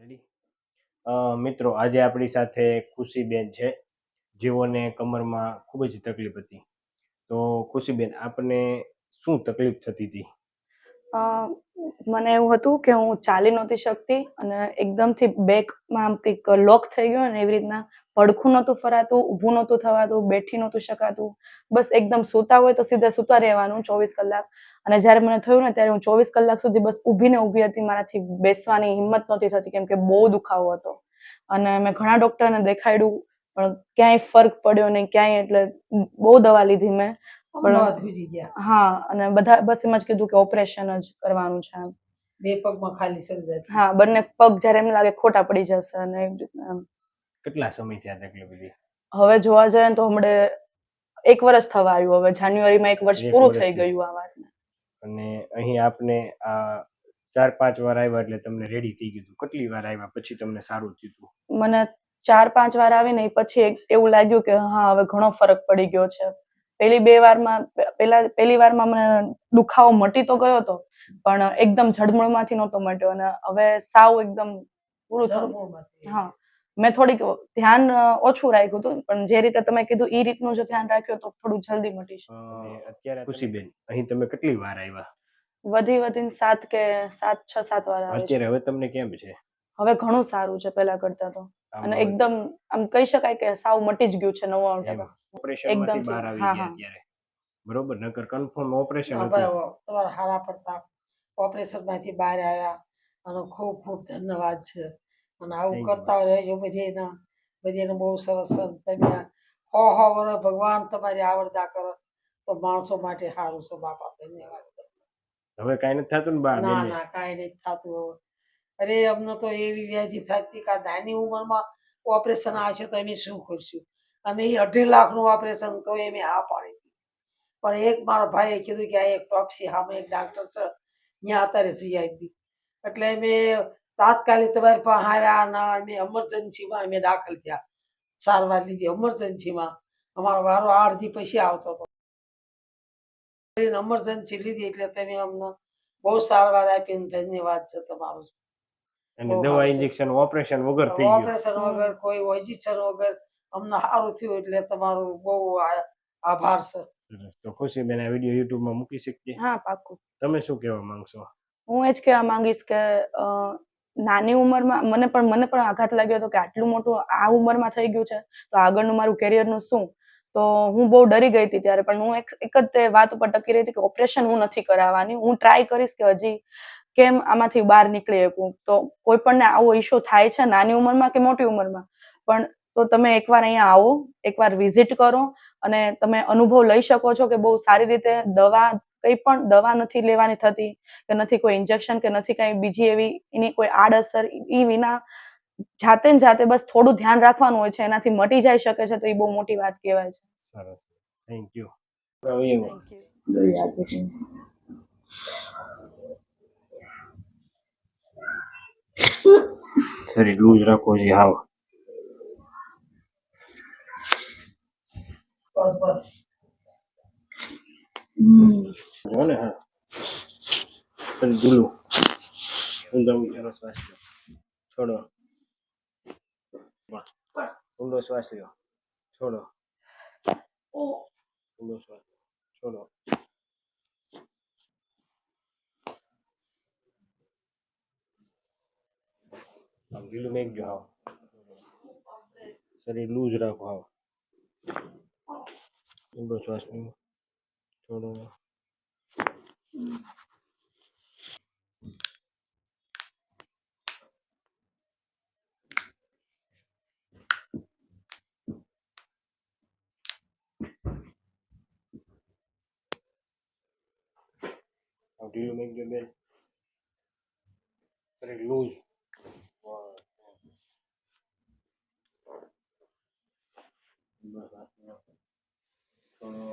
Ready મિત્રો આજે આપણી સાથે ખુશીબેન છે જેઓને કમરમાં ખૂબ જ તકલીફ હતી. તો ખુશીબેન આપને શું તકલીફ થતી હતી? મને એવું હતું કે હું ચાલી નહોતી શકતી અને એકદમથી બેકમાં આમ કંઈક લોક થઈ ગયો ને એવી રીતના પડખું નહોતું ફરાતું, ઊભું નહોતું થવાતું, બેઠી નહોતું શકાતું. બસ એકદમ સૂતા હોય તો સીધા સૂતા રહેવાનું 24 કલાક. અને જ્યારે મને થયું ને ત્યારે હું 24 કલાક સુધી બસ ઊભી ને ઊભી હતી. મારાથી બેસવાની હિંમત નહોતી થતી કેમ કે બહુ દુખાવો હતો. અને મેં ઘણા ડોક્ટરને દેખાડ્યું પણ ક્યાંય ફરક પડ્યો નહીં ક્યાંય. એટલે બહુ દવા લીધી મેં પણ હા, અને બધા બસ એમ જ કીધું કે ઓપરેશન જ કરવાનું છે એમ. બે પગમાં ખાલી સર્જાય. હા, બંને પગ જ્યારે એમ લાગે ખોટા પડી જશે અને એવી રીતના એમ. કેટલા સમયથી આ તકલીફ હતી? હવે જોવા જઈએ ને તો હમણે 1 વર્ષ થવા આવ્યું. હવે જાન્યુઆરીમાં 1 વર્ષ પૂરું થઈ ગયું આ વાતને. અને અહીં આપને આ 4-5 વાર આવ્યા એટલે તમને રેડી થઈ ગયું. કેટલી વાર આવ્યા પછી તમને સારું થયું? મને 4-5 વાર આવીને પછી એવું લાગ્યું કે હા હવે ઘણો ફરક પડી ગયો છે. પહેલી વારમાં મને દુખાવો મટી તો ગયો હતો પણ એકદમ જડમૂળમાંથી નહોતો મટ્યો અને હવે સાવ એકદમ પૂરું થયું. હા, મેં થોડીક ધ્યાન ઓછું રાખ્યું હતું પણ જે રીતે તમે કીધું એ રીતનું જો ધ્યાન રાખ્યું તો થોડું જલ્દી મટી શકે. અત્યારે ખુશીબેન અહીં તમે કેટલી વાર આવ્યા? વધીને 6-7 વાર આવે છે. અત્યારે હવે તમને કેમ છે? હવે ઘણું સારું છે પહેલા કરતા તો. અને એકદમ આમ કહી શકાય કે સાવ મટી જ ગયું છે 99%. ઓપરેશનમાંથી બહાર આવી ગયા અત્યારે. બરોબર, નકર કન્ફર્મ ઓપરેશન હતું. તમારા હારા પડતા ઓપરેશનમાંથી બહાર આવ્યા અને ખૂબ ખૂબ ધન્યવાદ છે. અને આવું કરતા રહેજો બધીને બહુ સરસ. તમે હો વર્ષ ભગવાન તમારી આવડતા કરો તો માણસો માટે સારું છે. બાપા ધન્યવાદ. હવે કાંઈ નથી થતું ને બા? ના કાંઈ નથી થતું હવે. અરે અમને તો એવી વ્યાધિ થતી કે નાની ઉંમરમાં ઓપરેશન આવશે તો અમે શું કરશું? અને એ 2.5 લાખનું ઓપરેશન તો એમ આ પાડી હતી. પણ એક મારો ભાઈએ કીધું કે આ એક ટોપસી સામે એક ડાક્ટર છે ત્યાં અત્યારે જઈ આવી. એટલે મેં તાત્કાલિક તમારી પાસે આવ્યા અને અમે એમરજન્સીમાં અમે દાખલ થયા. સારવાર લીધી એમરજન્સીમાં. અમારો વારો 8 દી પછી આવતો હતો. એમરજન્સી લીધી એટલે તમે અમને બહુ સારવાર આપીને ધન્યવાદ છે તમારો. અને દવા ઇન્જેક્શન ઓપરેશન વગર થઈ ગયું. ઓપરેશન વગર કોઈ ઇન્જેક્શન વગર અમને સારું થયું એટલે તમારો બહુ આભાર છે. તો ખુશીબેન આ વિડિયો YouTube માં મૂકી શકીએ? હા, પાક્કું. તમે શું કહેવા માંગશો? હું એ જ કહેવા માંગીશ કે નાની ઉંમરમાં મને પણ આઘાત લાગ્યો હતો કે આટલું મોટું આ ઉંમરમાં થઈ ગયું છે તો આગળનું મારું કેરિયરનું શું? તો હું બહુ ડરી ગઈ હતી ત્યારે. પણ હું એક જ વાત ઉપર ટકી રહી હતી કે ઓપરેશન હું નથી કરાવવાની. હું ટ્રાય કરીશ કે હજી કેમ આમાંથી બહાર નીકળી શકું. તો કોઈ પણને આવો ઇશ્યુ થાય છે નાની ઉંમરમાં કે મોટી ઉંમરમાં પણ તો તમે એકવાર અહીંયા આવો, એકવાર વિઝિટ કરો અને તમે અનુભવ લઈ શકો છો કે બહુ સારી રીતે કંઈ પણ દવા નથી લેવાની થતી કે નથી કોઈ ઇન્જેક્શન કે નથી કંઈ બીજી એવી એની કોઈ આડઅસર એ વિના જાતે બસ થોડું ધ્યાન રાખવાનું હોય છે એનાથી મટી જઈ શકે છે. તો એ બહુ મોટી વાત કહેવાય છે. સરસ, થેન્ક યુ. શરીર લૂઝ રાખો છે. હાવ બસ જો ને. હા, શરીર ઢીલું. ઊંડો શ્વાસ લો. છોડો. ઊંડો શ્વાસ લો. છોડો. ઊંડો શ્વાસ લો. છોડો. ઢીલું મેકજો. હાવ શરીર લૂઝ રાખો. હાવ ઊંડો શ્વાસ લો. છોડો. ઢીલું મેકજો બેન. શરીર લૂઝ. ઊંડો શ્વાસ લો. છોડો.